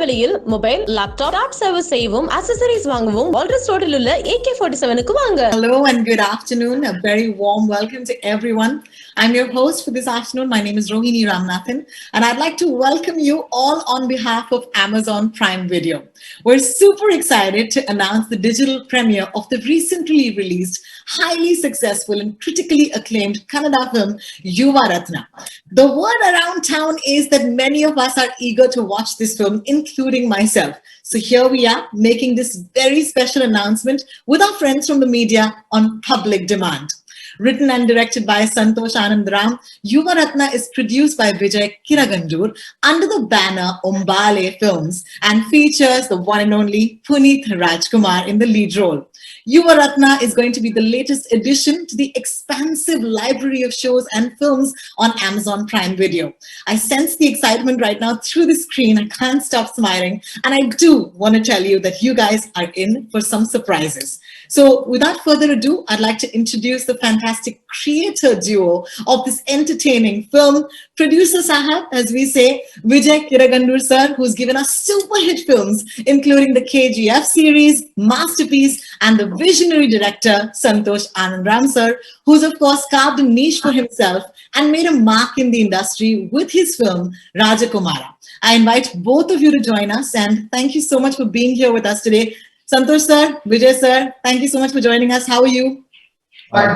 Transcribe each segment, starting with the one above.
விலையில் mobile, laptop, top service செய்யவும், accessories வாங்கவும் Addres ரோட்டில் உள்ள AK47க்கு வாங்க. Hello and good afternoon. A very warm welcome to everyone. I'm your host for this afternoon. My name is Rohini Ramnathan, and I'd like to welcome you all on behalf of Amazon Prime Video. We're super excited to announce the digital premiere of the recently released, highly successful and critically acclaimed Kannada film Yuvarathnaa. The word around town is that many of us are eager to watch this film, including myself. So here we are making this very special announcement with our friends from the media on public demand. Written and directed by Santhosh Ananddram, Yuvarathnaa is produced by Kiragandur under the banner Ombale Films and features the one and only Puneeth Rajkumar in the lead role. Yuvarathnaa is going to be the latest addition to the expansive library of shows and films on Amazon Prime Video. I sense the excitement right now through the screen. I can't stop smiling. And I do want to tell you that you guys are in for some surprises. So without further ado, I'd like to introduce the fantastic creator duo of this entertaining film. Producer Sahab, as we say, Kiragandur sir, who's given us super hit films, including the KGF series, Masterpiece, and the visionary director, Santhosh Ananddram sir, who's of course carved a niche for himself and made a mark in the industry with his film, Rajakumara. I invite both of you to join us, and thank you so much for being here with us today. Santhosh sir, Vijay sir, thank you so much for joining us. How are you? Fine.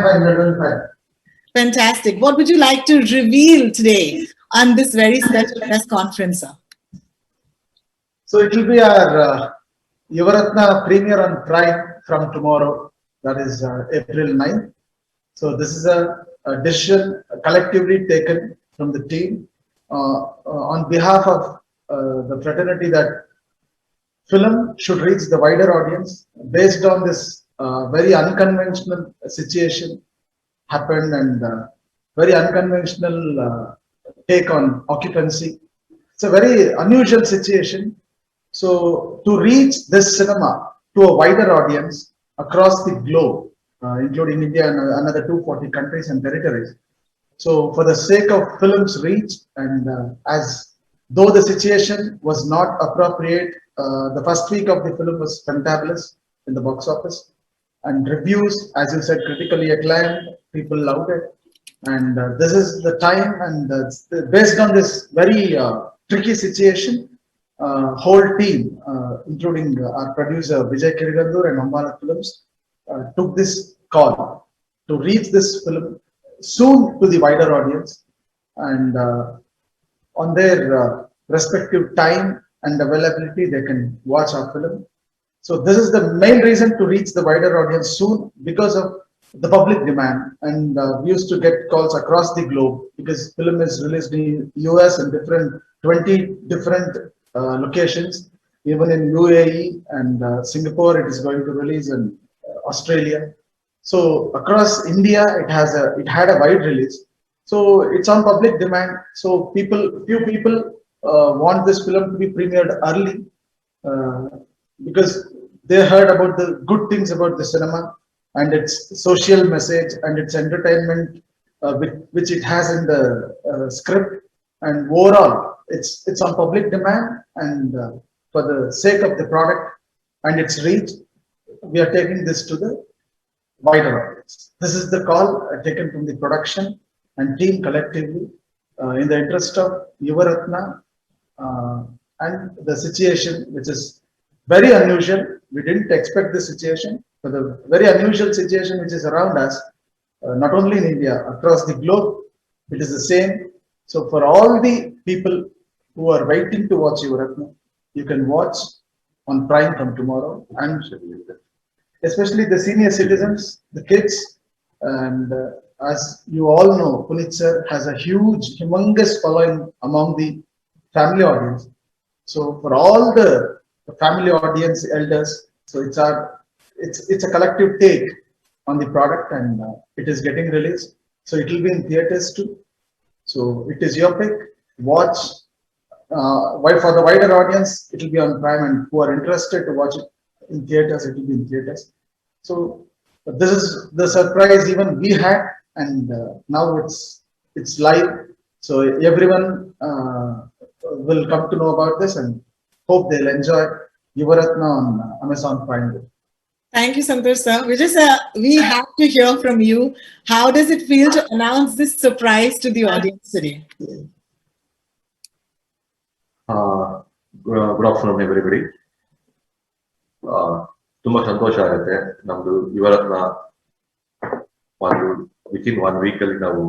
Fantastic. What would you like to reveal today on this very special press conference, sir? So it will be our Yuvarathnaa premiere on Prime from tomorrow, that is April 9th. So this is a decision collectively taken from the team on behalf of the fraternity that film should reach the wider audience based on this very unconventional situation happened and very unconventional take on occupancy. It's a very unusual situation. So to reach this cinema to a wider audience across the globe, including India and another 240 countries and territories. So for the sake of film's reach and as though the situation was not appropriate, the first week of the film was fantabulous in the box office and reviews, as you said, critically acclaimed, people loved it. And this is the time, and based on this very tricky situation, whole team, including our producer Vijay Kirigandur and Ambala Films, took this call to reach this film soon to the wider audience and on their respective time and availability, they can watch our film. So this is the main reason to reach the wider audience soon, because of the public demand. And we used to get calls across the globe because film is released in US and 20 different locations, even in UAE and Singapore. It is going to release in Australia. So across India, it had a wide release. So it's on public demand. So few people want this film to be premiered early because they heard about the good things about the cinema and its social message and its entertainment which it has in the script, and overall it's on public demand, and for the sake of the product and its reach, we are taking this to the wider audience. This is the call taken from the production and team collectively in the interest of Yuvarathnaa and the situation, which is very unusual. We didn't expect this situation, but the very unusual situation which is around us, not only in India, across the globe, it is the same. So for all the people who are waiting to watch Yuvarathnaa, you can watch on Prime from tomorrow, and especially the senior citizens, the kids, and as you all know, Puneeth sir has a huge, humongous following among the family audience. So for all the family audience, elders, so it's a collective take on the product, and it is getting released. So it will be in theaters too. So it is your pick. Watch. For the wider audience, it will be on Prime, and who are interested to watch it in theaters, it will be in theaters. So this is the surprise even we had, and now it's live. So everyone will come to know about this, and hope they'll enjoy Yuvarathnaa on Amazon Prime. Thank you, Santhosh sir. We have to hear from you. How does it feel to announce this surprise to the audience today? Good afternoon, everybody. ತುಂಬಾ ಸಂತೋಷ ಆಗುತ್ತೆ ನಮ್ದು Yuvarathna within 1 week ಅಲ್ಲಿ ನಾವು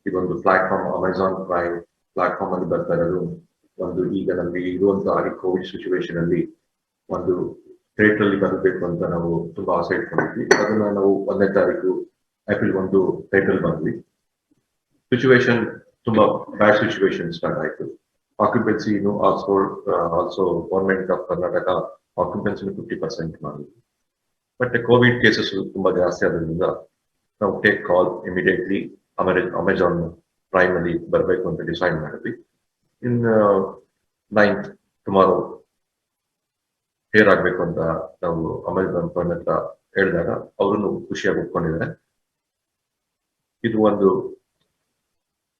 ಇದೊಂದು platform Amazon prime platform ಅಲ್ಲಿ ಬರ್ತಾ ಇರೋದು ಒಂದು ಈಗ ನಮಗೆ ಇರುವಂತಹ ಈ ಕೋವಿಡ್ ಸಿಚುವೇಶನ್ ಅಲ್ಲಿ ಒಂದು ಥಿಯೇಟರ್ ಅಲ್ಲಿ ಬರಬೇಕು ಅಂತ ನಾವು ತುಂಬಾ ಆಸೆ ಇಟ್ಕೊಂಡಿದ್ವಿ. ಅದನ್ನ ನಾವು 1ನೇ ತಾರೀಕು ಏಪ್ರಿಲ್ 1 ಥಿಯೇಟರ್ ಬಂದ್ವಿ. ಸಿಚುವೇಶನ್ ತುಂಬಾ ಬ್ಯಾಡ್ ಸಿಚುವೇಶನ್ ಸ್ಟಾರ್ಟ್ ಆಯ್ತು. Occupancy also government of Karnataka occupancy 50% ಮಾಡಿದ್ವಿ. ಬಟ್ ಕೋವಿಡ್ ಕೇಸಸ್ ತುಂಬಾ ಜಾಸ್ತಿ ಆದ್ರಿಂದ ನಾವು ಟೇಕ್ ಕಾಲ್ ಇಮಿಡಿಯೇಟ್ಲಿ ಅಮೆಜಾನ್ ಪ್ರೈಮ್ ಅಲ್ಲಿ ಬರಬೇಕು ಅಂತ ಡಿಸೈಡ್ ಮಾಡಿದ್ವಿ. ಇನ್ 9th ಟುಮಾರೋ ಹೇರ್ ಆಗ್ಬೇಕು ಅಂತ ನಾವು ಅಮೆಜಾನ್ ಪ್ರೈಮ್ ಹತ್ರ ಹೇಳಿದಾಗ ಅವರನ್ನು ಖುಷಿಯಾಗಿ ಒಪ್ಕೊಂಡಿದ್ದಾರೆ. ಇದು ಒಂದು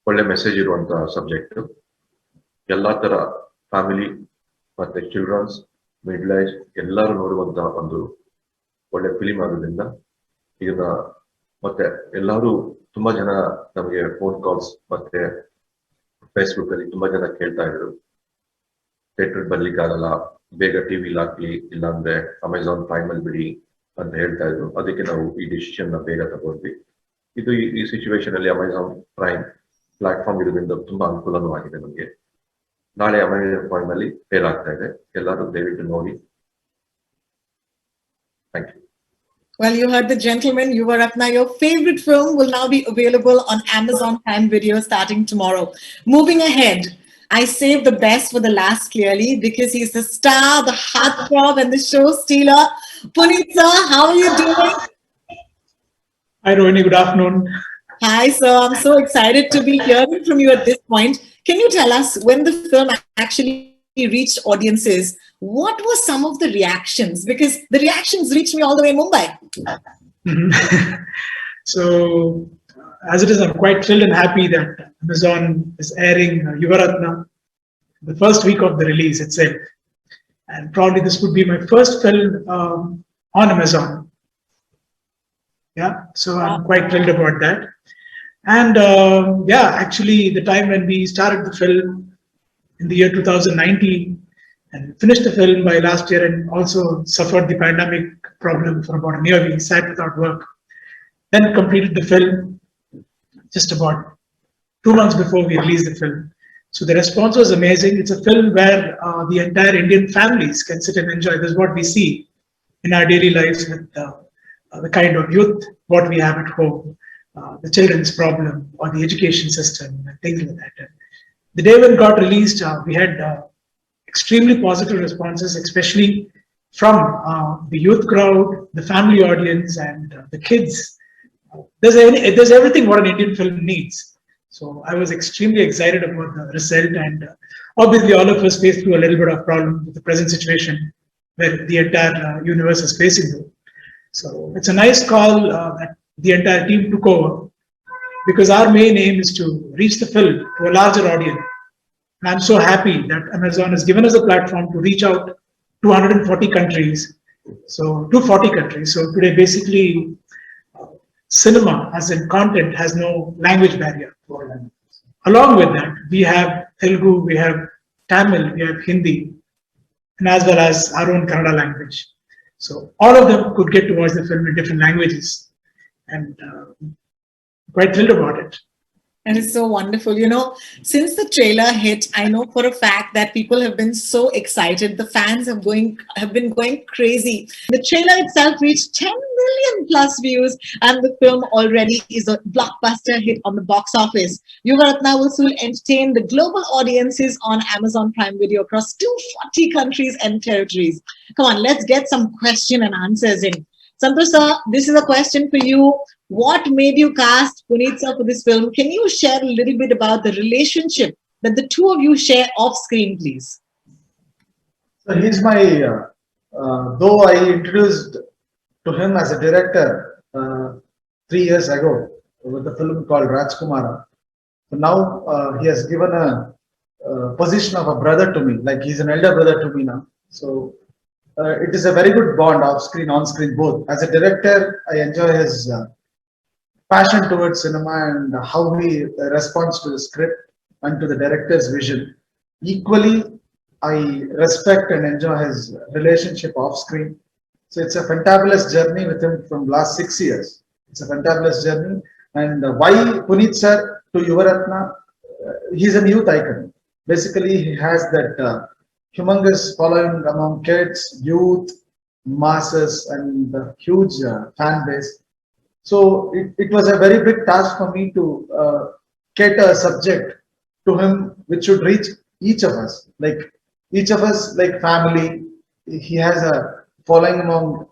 ಒಳ್ಳೆ ಮೆಸೇಜ್ ಇರುವಂತ ಸಬ್ಜೆಕ್ಟ್. ಎಲ್ಲಾ ತರ ಫ್ಯಾಮಿಲಿ ಮತ್ತೆ ಚಿಲ್ಡ್ರನ್ಸ್, ಮಿಡ್ಲ್ ಏಜ್ ಎಲ್ಲರೂ ನೋಡುವಂತ ಒಂದು ಒಳ್ಳೆ ಫಿಲಿಂ ಆಗೋದ್ರಿಂದ ಇದನ್ನ ಮತ್ತೆ ಎಲ್ಲರೂ ತುಂಬಾ ಜನ ನಮಗೆ ಫೋನ್ ಕಾಲ್ಸ್ ಮತ್ತೆ ಫೇಸ್ಬುಕ್ ಅಲ್ಲಿ ತುಂಬಾ ಜನ ಕೇಳ್ತಾ ಇದ್ರು, ಥಿಯೇಟರ್ ಬರ್ಲಿಕ್ಕಾಗಲ್ಲ, ಬೇಗ ಟಿವಿಲಿ ಹಾಕ್ಲಿ, ಇಲ್ಲಾಂದ್ರೆ ಅಮೆಜಾನ್ ಪ್ರೈಮ್ ಅಲ್ಲಿ ಬಿಡಿ ಅಂತ ಹೇಳ್ತಾ ಇದ್ರು. ಅದಕ್ಕೆ ನಾವು ಈ ಡಿಸಿಷನ್ ನ ಬೇಗ ತಗೊಂಡ್ವಿ. ಇದು ಈ ಸಿಚುವೇಶನ್ ಅಲ್ಲಿ ಅಮೆಜಾನ್ ಪ್ರೈಮ್ ಪ್ಲಾಟ್ಫಾರ್ಮ್ ಇರೋದ್ರಿಂದ ತುಂಬಾ ಅನುಕೂಲನೂ ಆಗಿದೆ ನಮಗೆ. ನಾಳೆ ಅಮೆಜಾನ್ ಪ್ರೈಮ್ ಅಲ್ಲಿ ಫೇಲ್ ಆಗ್ತಾ ಇದೆ, ಎಲ್ಲರೂ ದಯವಿಟ್ಟು ನೋಡಿ. Thank you. Well, you heard the gentleman. Yuvarathnaa, your favorite film will now be available on Amazon Prime Video starting tomorrow. Moving ahead, I saved the best for the last clearly because he's the star, the heartthrob, and the show stealer. Puneeth sir, how are you doing? Hi Rohini, good afternoon. Hi sir, I'm so excited to be hearing from you at this point. Can you tell us when the film actually reached audiences, what were some of the reactions? Because the reactions reached me all the way in Mumbai. So, as it is, I'm quite thrilled and happy that Amazon is airing Yuvarathnaa the first week of the release itself. And probably this would be my first film on Amazon. Yeah, so I'm quite thrilled about that. And yeah, actually, the time when we started the film in the year 2019 and finished the film by last year, and also suffered the pandemic problem for about a year. We sat without work, then completed the film just about 2 months before we released the film. So the response was amazing. It's a film where the entire Indian families can sit and enjoy. This is what we see in our daily lives with the kind of youth, what we have at home, the children's problem or the education system and things like that. The day when it got released, we had extremely positive responses, especially from the youth crowd, the family audience, and the kids. There's everything what an Indian film needs. So I was extremely excited about the result, and obviously all of us faced through a little bit of problem with the present situation where the entire universe is facing through. So it's a nice call that the entire team took over, because our main aim is to reach the film to a larger audience. And I'm so happy that Amazon has given us a platform to reach out to 140 countries. So 240 countries. So today, basically, cinema as in content has no language barrier. Along with that, we have Telugu, we have Tamil, we have Hindi, and as well as our own Kannada language. So all of them could get to watch the film in different languages, and quite thrilled about it. And it's so wonderful. You know, since the trailer hit, I know for a fact that people have been so excited. The fans have been going crazy. The trailer itself reached 10 million plus views, and the film already is a blockbuster hit on the box office. Yuvarathnaa will soon entertain the global audiences on Amazon Prime Video across 240 countries and territories. Come on, let's get some question and answers in. Santhosh sir, this is a question for you. What made you cast Puneeth sir for this film? Can you share a little bit about the relationship that the two of you share off screen, please? So he's my, though I introduced to him as a director 3 years ago with a film called Rajkumar. So now he has given a position of a brother to me, like he's an elder brother to me now. So it is a very good bond off screen, on screen, both. As a director, I enjoy his passion towards cinema and how he responds to the script and to the director's vision. Equally, I respect and enjoy his relationship off screen. So it's a fantabulous journey with him from last 6 years. It's a fantabulous journey. And why Puneeth sir to Yuvarathnaa? He's a youth icon. Basically, he has that humongous following among kids, youth, masses, and a huge fan base. So it was a very big task for me to get a subject to him which should reach each of us. Like each of us, like family, he has a following among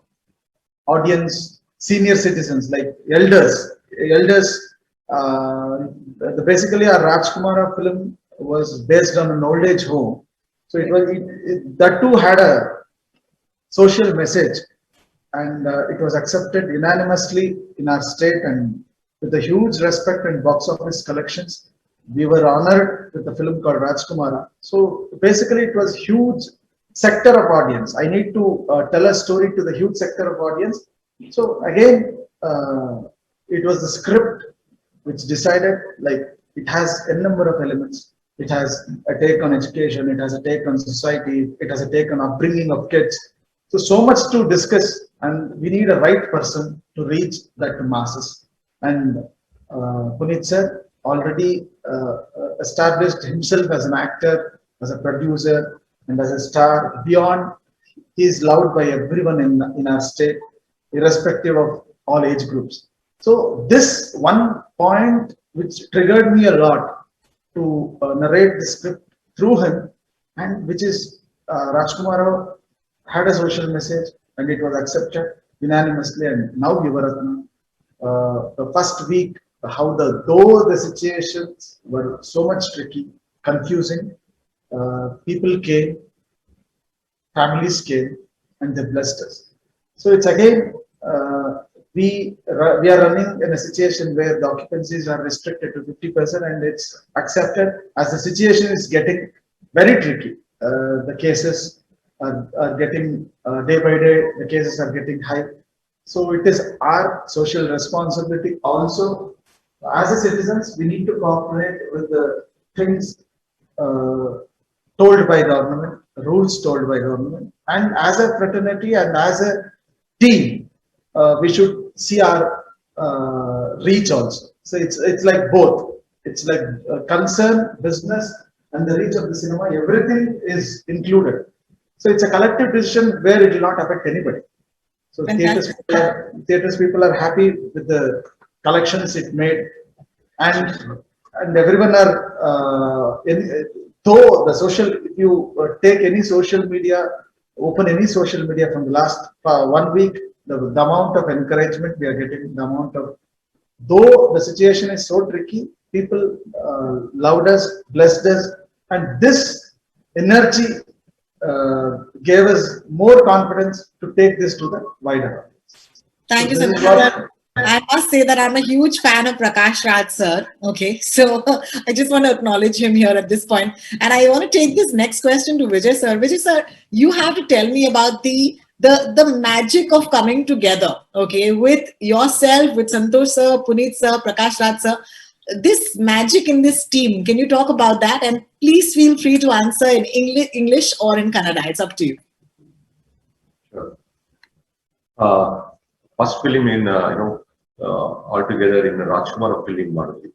audience, senior citizens, like elders. Elders, basically our Rajkumar film was based on an old age home. So that too had a social message, and it was accepted unanimously in our state, and with a huge respect and box office collections. We were honored with a film called Rajkumara. So basically it was huge sector of audience. I need to tell a story to the huge sector of audience. So again, it was the script which decided, like it has a number of elements. It has a take on education, it has a take on society, it has a take on upbringing of kids. So much to discuss, and we need a right person to reach that to masses. And Puneeth sir already established himself as an actor, as a producer, and as a star. Beyond, he is loved by everyone in our state, irrespective of all age groups. So this one point which triggered me a lot to narrate the script through him, and which is Rajkumar had a social message and it was accepted unanimously. And now Yuvarathnaa, the first week, though the situations were so much tricky, confusing, people came, families came, and they blessed us. So it's again, we are running in a situation where the occupancies are restricted to 50%, and it's accepted. As the situation is getting very tricky, the cases are getting day by day, the cases are getting high. So it is our social responsibility also. As a citizens, we need to cooperate with the things told by government, rules told by government, and as a fraternity and as a team, we should see our reach also. So it's like both. It's like concern, business, and the reach of the cinema. Everything is included. So it's a collective decision where it will not affect anybody. So theaters people are happy with the collections it made, and everyone are though the social. If you take any social media, open any social media from the last 1 week, the amount of encouragement we are getting, the amount of, though the situation is so tricky, people loved us, blessed us, and this energy gave us more confidence to take this to the wider audience. Thank you so much. I must say that I'm a huge fan of Prakash Raj sir. Okay, so I just want to acknowledge him here at this point. And I want to take this next question to Vijay sir. Vijay sir, you have to tell me about the magic of coming together, okay, with yourself, with Santhosh sir, Puneeth sir, Prakash Raj sir. This magic in this team, can you talk about that? And please feel free to answer in English or in Kannada. It's up to you. Sure. First film in all together in Rajkumar film ಮಾಡಿದ್ವಿ.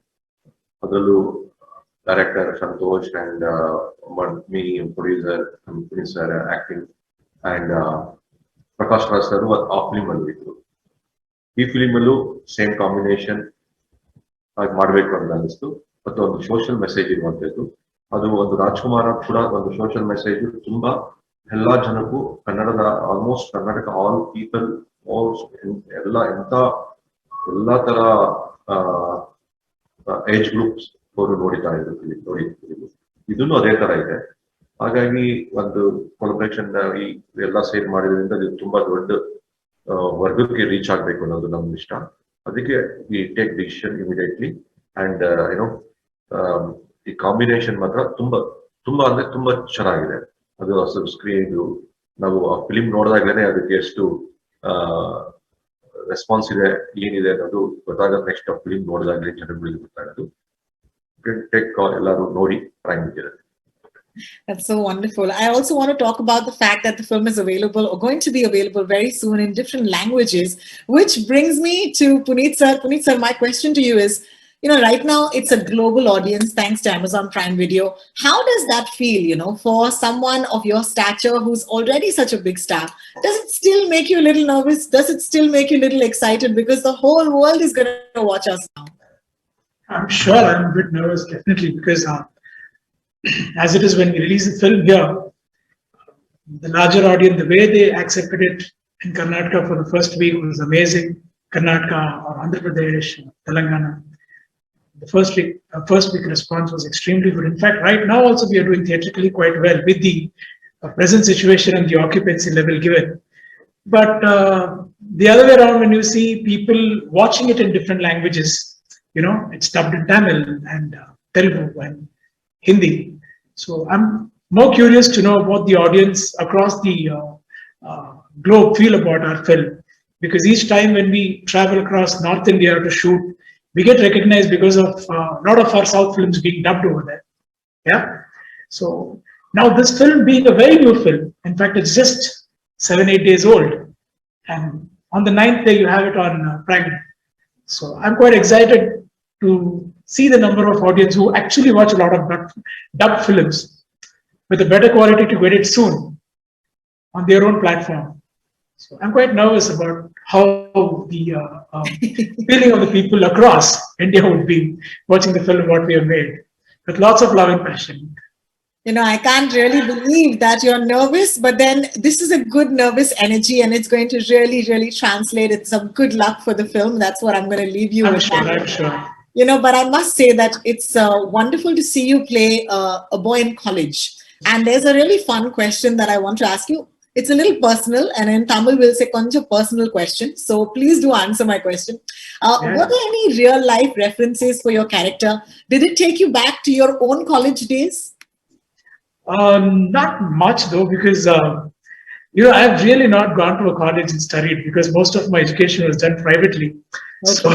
ಅದರಲ್ಲೂ director Santosh and me, producer Puneeth sir acting, and Prakash Raj sir ಆ film ಅಲ್ಲಿ ಇದ್ರು. ಈ film ಅಲ್ಲೂ same combination ಆಗಿ ಮಾಡಬೇಕು ಅಂತ ಅನಿಸ್ತು. ಮತ್ತು ಒಂದು ಸೋಷಿಯಲ್ ಮೆಸೇಜ್ ಇರುವಂತದ್ದು. ಅದು ಒಂದು ರಾಜ್ಕುಮಾರ್ ಕೂಡ ಒಂದು ಸೋಷಿಯಲ್ ಮೆಸೇಜ್ ತುಂಬಾ ಎಲ್ಲಾ ಜನಕ್ಕೂ ಕನ್ನಡದ ಆಲ್ಮೋಸ್ಟ್ ಕರ್ನಾಟಕ ಆಲ್ ಪೀಪಲ್ ಎಲ್ಲಾ ತರ ಏಜ್ ಗ್ರೂಪ್ಸ್ ಅವರು ನೋಡಿತಾ ಇದ್ರು. ಇದನ್ನು ಅದೇ ತರ ಇದೆ. ಹಾಗಾಗಿ ಒಂದು ಕೊಲಬ್ರೇಷನ್ ಎಲ್ಲ ಸೇರ್ ಮಾಡಿದ್ರಿಂದ ಇದು ತುಂಬಾ ದೊಡ್ಡ ವರ್ಗಕ್ಕೆ ರೀಚ್ ಆಗ್ಬೇಕು ಅನ್ನೋದು ನಮ್ಗೆ ಇಷ್ಟ. ಅದಕ್ಕೆ we take decision immediately, and ಈ ಕಾಂಬಿನೇಷನ್ ಮಾತ್ರ ತುಂಬಾ ತುಂಬಾ ಅಂದ್ರೆ ತುಂಬಾ ಚೆನ್ನಾಗಿದೆ. ಅದು ಅಸಲು ಸ್ಕ್ರೀನ್ ನಾವು ಆ ಫಿಲಿಂ ನೋಡಿದಾಗಲೇ ಅದಕ್ಕೆ ಎಷ್ಟು ರೆಸ್ಪಾನ್ಸ್ ಇದೆ ಏನಿದೆ ಅನ್ನೋದು ಗೊತ್ತಾಗೋದು ನೆಕ್ಸ್ಟ್ ಆ ಫಿಲಿಂ ನೋಡಿದಾಗಲೇ ಜನಗಳಿಗೆ ಗೊತ್ತಾಗೋದು. ಟೇಕ್ ಎಲ್ಲರೂ ನೋಡಿ prime video. That's so wonderful. I also want to talk about the fact that the film is available or going to be available very soon in different languages, which brings me to Puneeth sir. Puneeth sir, my question to you is, right now it's a global audience thanks to Amazon Prime Video. How does that feel, for someone of your stature who's already such a big star? Does it still make you a little nervous? Does it still make you a little excited because the whole world is going to watch us now? I'm sure I'm a bit nervous, definitely, because as it is when we release the film here, the larger audience, the way they accepted it in Karnataka for the first week was amazing. Karnataka or Andhra Pradesh, Telangana. The first week response was extremely good. In fact, right now also we are doing theatrically quite well with the present situation and the occupancy level given. But the other way around, when you see people watching it in different languages, it's dubbed in Tamil and Telugu and Hindi. So I'm more curious to know what the audience across the globe feel about our film, because each time when we travel across North India to shoot, we get recognized because of a lot of our South films being dubbed over there. Yeah. So now this film being a very new film, in fact, it's just 7-8 days old, and on the 9th day you have it on Prime. So I'm quite excited to see the number of audience who actually watch a lot of dubbed films with a better quality to get it soon on their own platform. So I'm quite nervous about how the feeling of the people across India would be watching the film what we have made, with lots of love and passion. I can't really believe that you're nervous, but then this is a good nervous energy and it's going to really, really translate. It's some good luck for the film. That's what I'm going to leave you with. I'm sure. But I must say that it's wonderful to see you play a boy in college. And there's a really fun question that I want to ask you. It's a little personal, and in Tamil we'll say konja personal question. So please do answer my question. Were there any real life references for your character? Did it take you back to your own college days? Not much though, because I've really not gone to a college and studied, because most of my education was done privately. Okay. So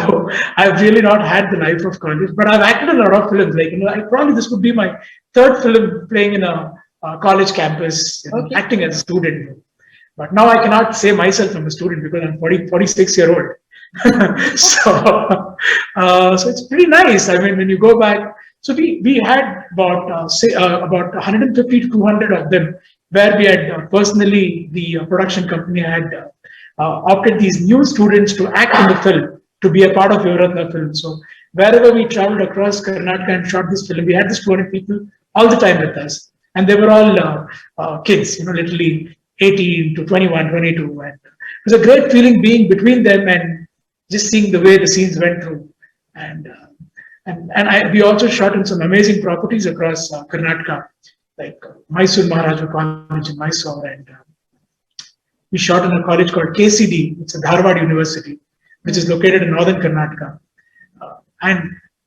I've really not had the life of college, but I've acted in a lot of films. Like, probably this would be my third film playing in a college campus, acting as a student. But now I cannot say myself I'm a student because I'm 46-year-old. So it's pretty nice. I mean, when you go back, so we had about 150 to 200 of them, where we had personally, the production company had opted these new students to act in the film, to be a part of Yuvarathnaa film. So wherever we traveled across Karnataka and shot this film, we had these 200 people all the time with us. And they were all kids, literally 18 to 21, 22. And it was a great feeling being between them and just seeing the way the scenes went through. And we also shot in some amazing properties across Karnataka, like Mysore Maharaja College in Mysore. And we shot in a college called KCD. It's a Dharwad University, which is located in northern Karnataka. And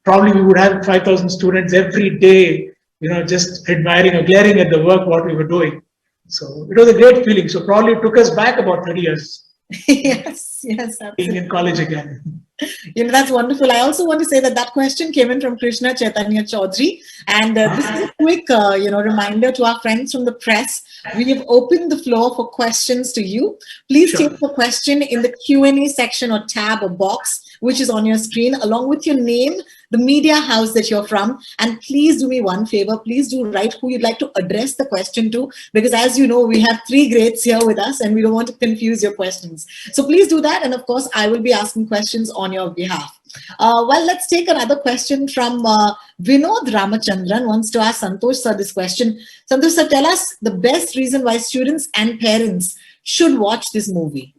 probably we would have 5,000 students every day, just admiring or glaring at the work, what we were doing. So it was a great feeling. So probably it took us back about 30 years. Yes, absolutely. Being in college again. That's wonderful. I also want to say that question came in from Krishna Chaitanya Chaudhary. And this is a quick, reminder to our friends from the press. We have opened the floor for questions to you. Please take the question in the Q&A section or tab or box, which is on your screen, along with your name, the media house that you're from. And please do me one favor. Please do write who you'd like to address the question to, because as you know, we have 3 greats here with us and we don't want to confuse your questions. So please do that. And of course, I will be asking questions on your behalf. Well, let's take another question from Vinod Ramachandran wants to ask Santhosh sir this question. Santhosh sir, tell us the best reason why students and parents should watch this movie.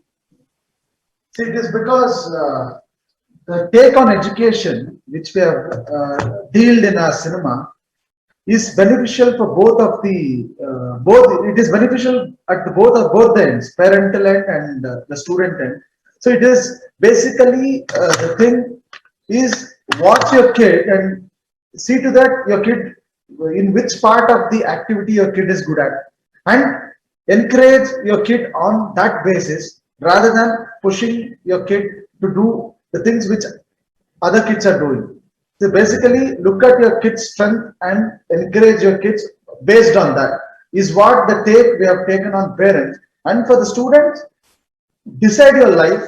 It is because the take on education, which we have dealt in our cinema, is beneficial for both of the it is beneficial at both the ends, parental end and the student end. So it is basically the thing is watch your kid and see to that your kid in which part of the activity your kid is good at, and encourage your kid on that basis rather than pushing your kid to do the things which other kids are doing. So basically, look at your kid's strength and encourage your kids based on that. Is what the take we have taken on parents. And for the students, decide your life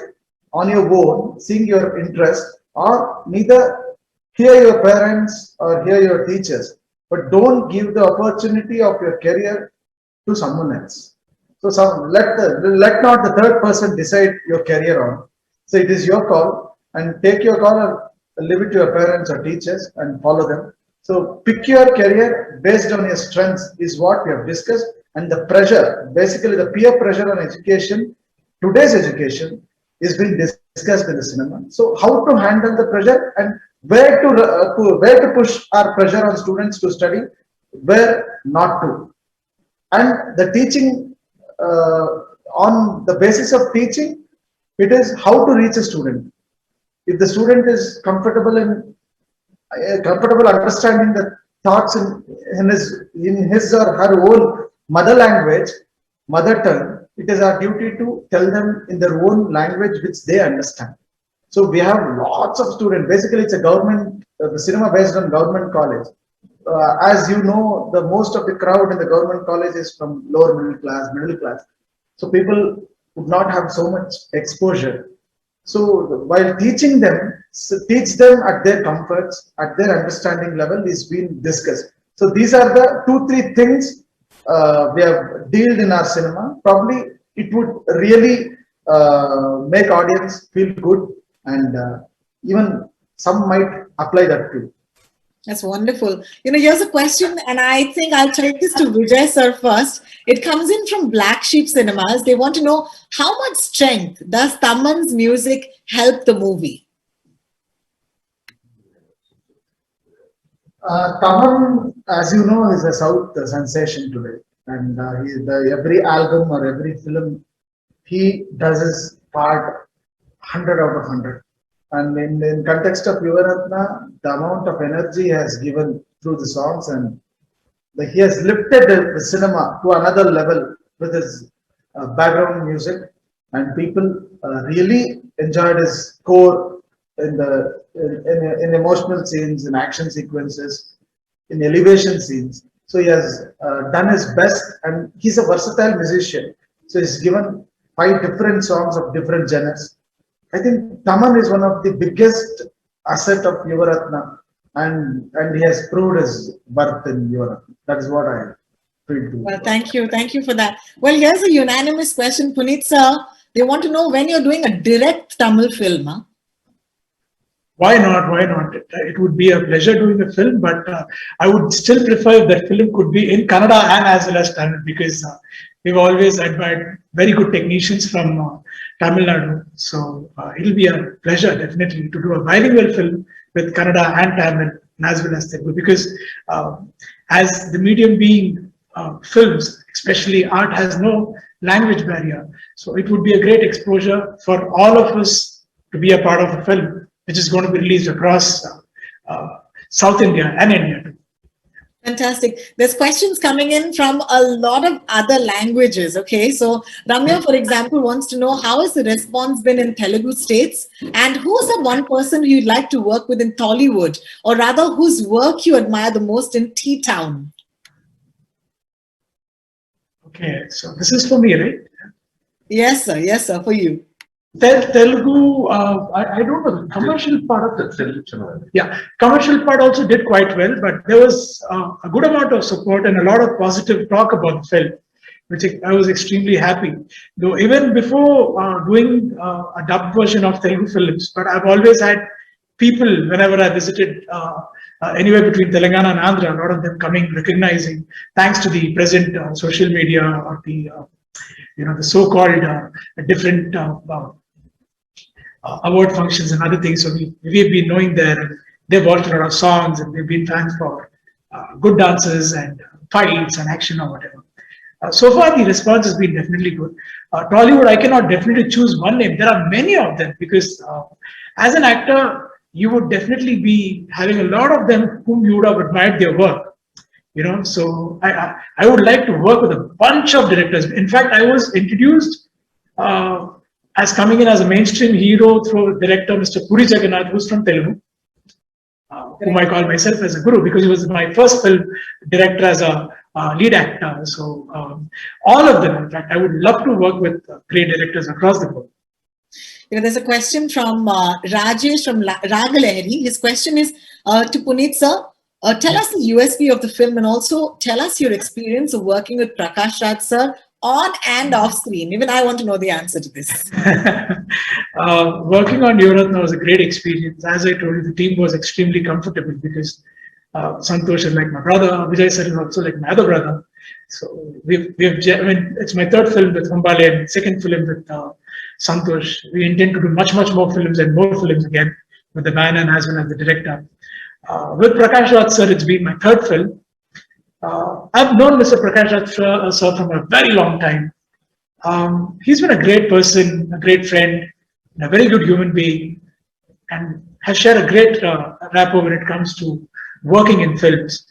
on your own, seeing your interest, or neither hear your parents or hear your teachers, but don't give the opportunity of your career to someone else. So let not the third person decide your career on. So it is your call, and take your call and leave it to your parents or teachers and follow them. So pick your career based on your strengths is what we have discussed, and the pressure, basically the peer pressure on education, today's education is being discussed in the cinema. So how to handle the pressure and where to push our pressure on students to study, where not to. And the teaching, on the basis of teaching, it is how to reach a student. If the student is comfortable understanding the thoughts in his or her own mother language, mother tongue, it is our duty to tell them in their own language which they understand. So we have lots of students. Basically, it's a government, the cinema based on government college. As you know, the most of the crowd in the government college is from lower middle class. So people would not have so much exposure. So while teaching them, teach them at their comforts, at their understanding level is being discussed. So these are the 2-3 things we have dealt in our cinema. Probably it would really make audience feel good, and even some might apply that too. That's wonderful. Here's a question, and I think I'll take this to Vijay sir first. It comes in from Black Sheep Cinemas. They want to know, how much strength does Taman's music help the movie? Taman, as you know, is a South sensation today, and every album or every film, he does his part 100 out of 100. And in context of Yuvarathnaa, the amount of energy he has given through the songs, and he has lifted the cinema to another level with his background music, and people really enjoyed his score in emotional scenes, in action sequences, in elevation scenes. So he has done his best, and he's a versatile musician. So he's given 5 different songs of different genres. I think Taman is one of the biggest asset of Yuvarathnaa, and he has proved his worth in Yuvarathnaa. That is what I feel too. Well, thank you for that. Well, here's a unanimous question, Puneeth sir. They want to know when you're doing a direct Tamil film. Huh? Why not? Why not? It would be a pleasure doing a film, but I would still prefer if that film could be in Kannada and as well as Tamil, because we've always admired very good technicians from Tamil Nadu. So it'll be a pleasure, definitely, to do a bilingual film with Kannada and Tamil, and as well as Telugu, because as the medium being films, especially art, has no language barrier. So it would be a great exposure for all of us to be a part of a film which is going to be released across South India and India too. Fantastic. There's questions coming in from a lot of other languages. Okay, so Ramya, for example, wants to know, how has the response been in Telugu states, and who's the one person you'd like to work with in Tollywood, or rather whose work you admire the most in T-Town? Okay, so this is for me, right? Yes, sir, for you. Telugu, I don't know, the commercial part of the commercial part also did quite well, but there was a good amount of support and a lot of positive talk about the film, which I was extremely happy. Though even before doing a dubbed version of Telugu films, but I've always had people, whenever I visited anywhere between Telangana and Andhra, a lot of them coming, recognizing, thanks to the present social media or the the so-called different award functions and other things. So we've been knowing there. They've watched a lot of songs, and they've been fans for good dances and fights and action or whatever. So far, the response has been definitely good. Tollywood, I cannot definitely choose one name. There are many of them, because as an actor, you would definitely be having a lot of them whom you would have admired their work. So I would like to work with a bunch of directors. In fact, I was introduced as coming in as a mainstream hero through director Mr. Puri Jagannath, who's from Telugu, whom I call myself as a guru because he was my first film director as a lead actor. So all of them, in fact, I would love to work with great directors across the world. There's a question from Rajesh from Ragalehri. His question is to Puneeth sir. Tell us the USP of the film and also tell us your experience of working with Prakash Raj sir on and off screen. Even I want to know the answer to this. Working on Yuvarathnaa was a great experience. As I told you, the team was extremely comfortable because Santhosh is like my brother, Vijay sir is also like my other brother. So it's my third film with Humbale and second film with Santhosh. We intend to do much more films and more films again with the banner and as well as the director. With Prakash Raj sir, it's been my third film. I've known Mr. Prakash Raj sir from a very long time. He's been a great person, a great friend, and a very good human being, and has shared a great rapport when it comes to working in films.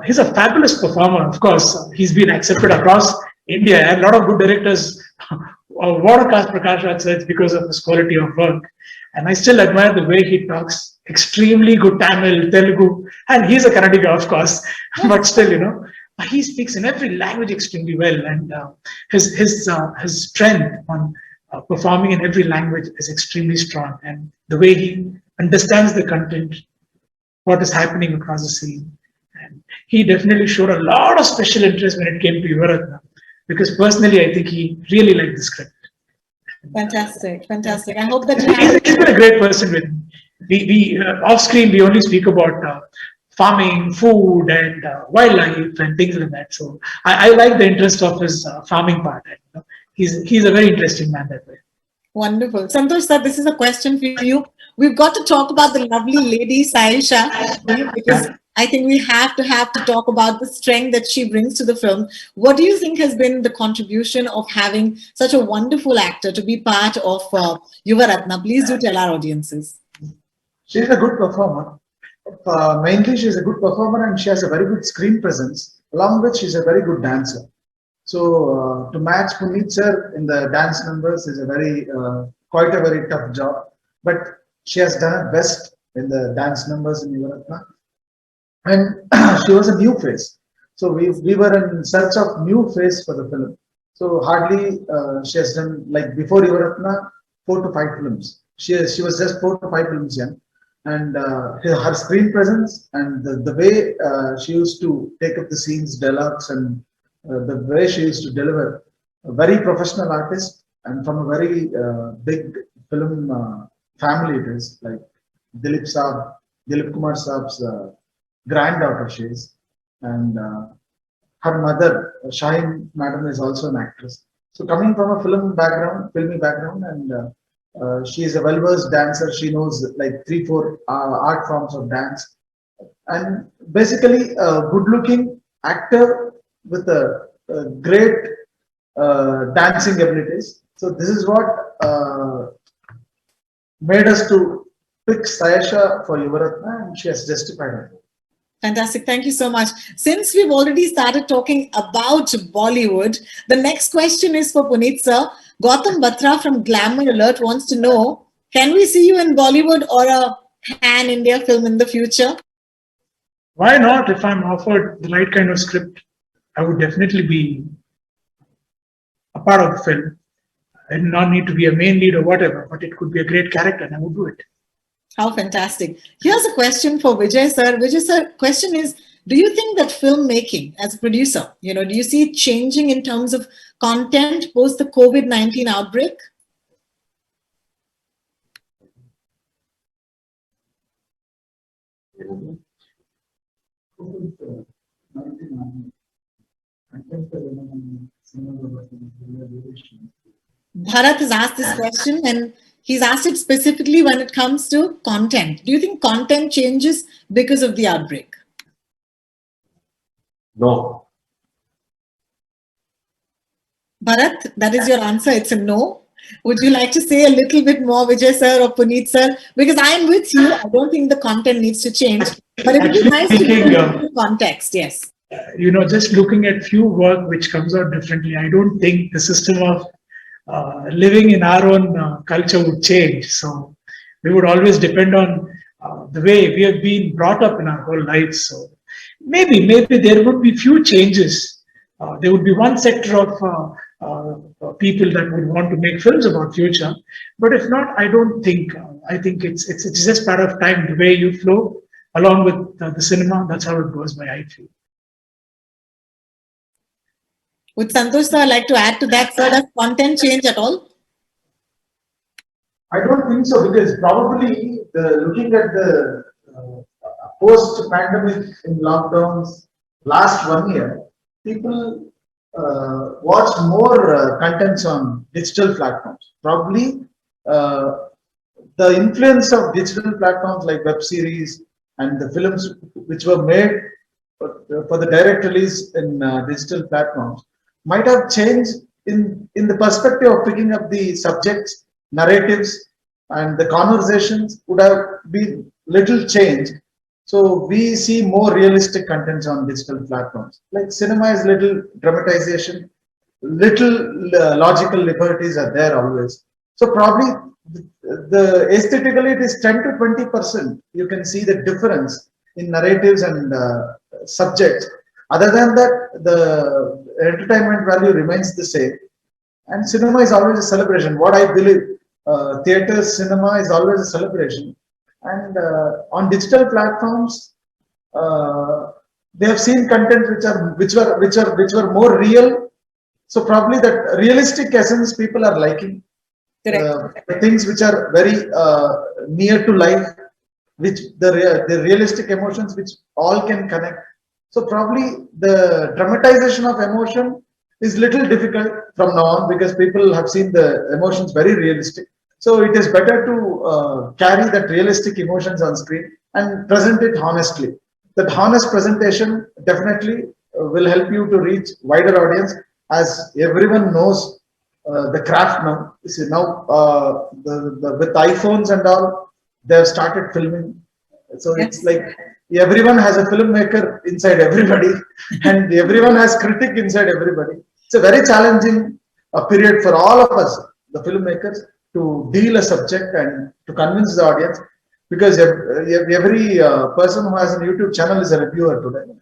He's a fabulous performer, of course. He's been accepted across India, and a lot of good directors want to cast Prakash Raj sir because of his quality of work. And I still admire the way he talks. Extremely good Tamil, Telugu, and he's a Kannadiga, of course, but still, he speaks in every language extremely well, and his strength on performing in every language is extremely strong, and the way he understands the content, what is happening across the scene, and he definitely showed a lot of special interest when it came to Yuvarathnaa, because personally I think he really liked the script. Fantastic. I hope that he's been a great person with me. We off screen we only speak about farming, food, and wildlife and things like that. So I like the interest of his farming part. He's a very interesting man that way. Wonderful. Santhosh sir, this is a question for you. We've got to talk about the lovely lady Saisha because I think we have to talk about the strength that she brings to the film. What do you think has been the contribution of having such a wonderful actor to be part of Yuvarathnaa? Please do tell our audiences. She's a good performer. Mainly, she's a good performer and she has a very good screen presence. Along with, she's a very good dancer. So to match Puneeth sir in the dance numbers is quite a very tough job. But she has done her best in the dance numbers in Yuvarathnaa. And she was a new face. So we were in search of new face for the film. So hardly she has done, like before Yuvarathnaa, 4 to 5 films. She was just 4 to 5 films young. And her screen presence and the way she used to take up the scenes, dialogues, and the way she used to deliver, a very professional artist and from a very big film family it is, like Dilip Kumar Saab's granddaughter she is, and her mother, Shaheen Madam, is also an actress. So coming from a filmy background, and she is a well-versed dancer. She knows like 3-4 art forms of dance, and basically a good-looking actor with a great dancing abilities. So this is what made us to pick Saisha for Yuvarathnaa, and she has justified it. Fantastic. Thank you so much. Since we've already started talking about Bollywood, the next question is for Puneeth sir. Gautam Batra from Glamour Alert wants to know, can we see you in Bollywood or a pan-India film in the future? Why not? If I'm offered the right kind of script, I would definitely be a part of the film. I do not need to be a main lead or whatever, but it could be a great character and I would do it. How fantastic. Here's a question for Vijay sir. Vijay sir, question is, do you think that filmmaking as a producer, do you see it changing in terms of content post the COVID-19 outbreak? Bharat has asked this question and he's asked it specifically when it comes to content. Do you think content changes because of the outbreak? No. Bharat, that is your answer. It's a no. Would you like to say a little bit more, Vijay sir or Puneeth sir? Because I'm with you. I don't think the content needs to change. But it would be nice to put it into context. Yes. just looking at few work which comes out differently, I don't think the system of living in our own culture would change. So we would always depend on the way we have been brought up in our whole lives. So maybe there would be few changes. There would be one sector of people that would want to make films about future, but if not, I don't think. I think it's just part of time. The way you flow along with the cinema, that's how it goes by, I feel. Would Santhosh sir like to add to that, sir? Does content change at all? I don't think so, because probably looking at the post-pandemic in lockdowns last 1 year, people watch more contents on digital platforms. Probably the influence of digital platforms like web series and the films which were made for the direct release in digital platforms might have changed in the perspective of picking up the subjects, narratives, and the conversations would have been little changed. So we see more realistic contents on digital platforms. Like cinema is little dramatization, little logical liberties are there always. So probably the aesthetically it is 10 to 20%. You can see the difference in narratives and subjects. Other than that, the entertainment value remains the same. And cinema is always a celebration. What I believe, theater, cinema is always a celebration. And on digital platforms, they have seen content which were more real. So probably that realistic essence people are liking. The things which are very near to life, which the realistic emotions which all can connect. So probably the dramatization of emotion is little difficult from now on, because people have seen the emotions very realistic. So it is better to carry that realistic emotions on screen and present it honestly. That honest presentation definitely will help you to reach wider audience, as everyone knows the craft now. You see, now with iPhones and all, they have started filming. So it's like everyone has a filmmaker inside everybody, and everyone has critic inside everybody. It's a very challenging period for all of us, the filmmakers, to deal a subject and to convince the audience, because every person who has a YouTube channel is a reviewer today.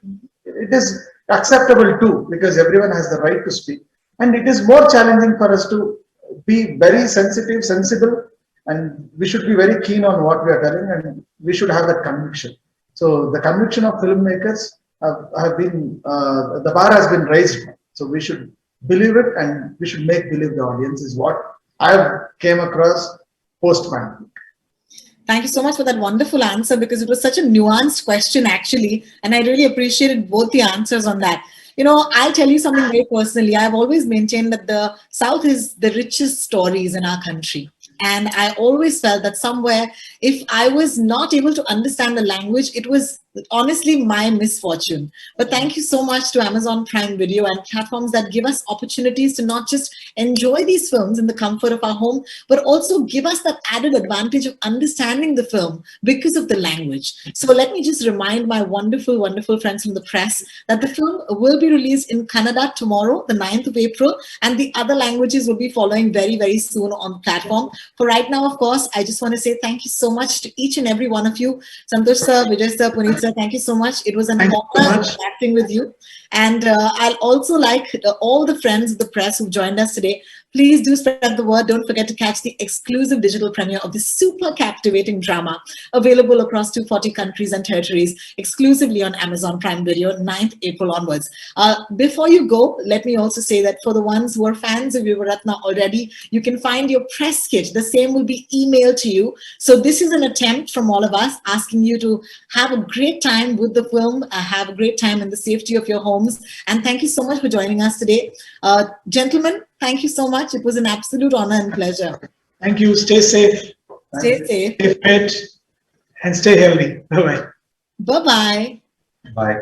It is acceptable too, because everyone has the right to speak, and it is more challenging for us to be very sensitive, sensible, and we should be very keen on what we are telling, and we should have that conviction. So the conviction of filmmakers have been, the bar has been raised. So we should believe it, and we should make believe the audience, is what I have came across post-pandemic. Thank you so much for that wonderful answer, because it was such a nuanced question actually, and I really appreciated both the answers on that. I'll tell you something very personally. I've always maintained that the South is the richest stories in our country. And I always felt that somewhere, if I was not able to understand the language, it was honestly my misfortune. But thank you so much to Amazon Prime Video and platforms that give us opportunities to not just enjoy these films in the comfort of our home, but also give us that added advantage of understanding the film because of the language. So let me just remind my wonderful, wonderful friends from the press that the film will be released in Kannada tomorrow, the 9th of April, and the other languages will be following very, very soon on the platform. For right now, of course, I just want to say thank you so much to each and every one of you. Santhosh sir, Vijay sir, Puneeth sir, thank you so much. It was an honor interacting with you. And I'll also like all the friends of the press who joined us today. Please do spread the word. Don't forget to catch the exclusive digital premiere of this super captivating drama, available across 240 countries and territories, exclusively on Amazon Prime Video, 9th April onwards. Before you go, let me also say that for the ones who are fans of Yuvarathnaa already, you can find your press kit. The same will be emailed to you. So this is an attempt from all of us asking you to have a great time with the film, have a great time in the safety of your homes. And thank you so much for joining us today. Gentlemen, thank you so much. It was an absolute honor and pleasure. Thank you. Stay safe. Stay safe. Stay fit and stay healthy. Bye-bye. Bye-bye. Bye.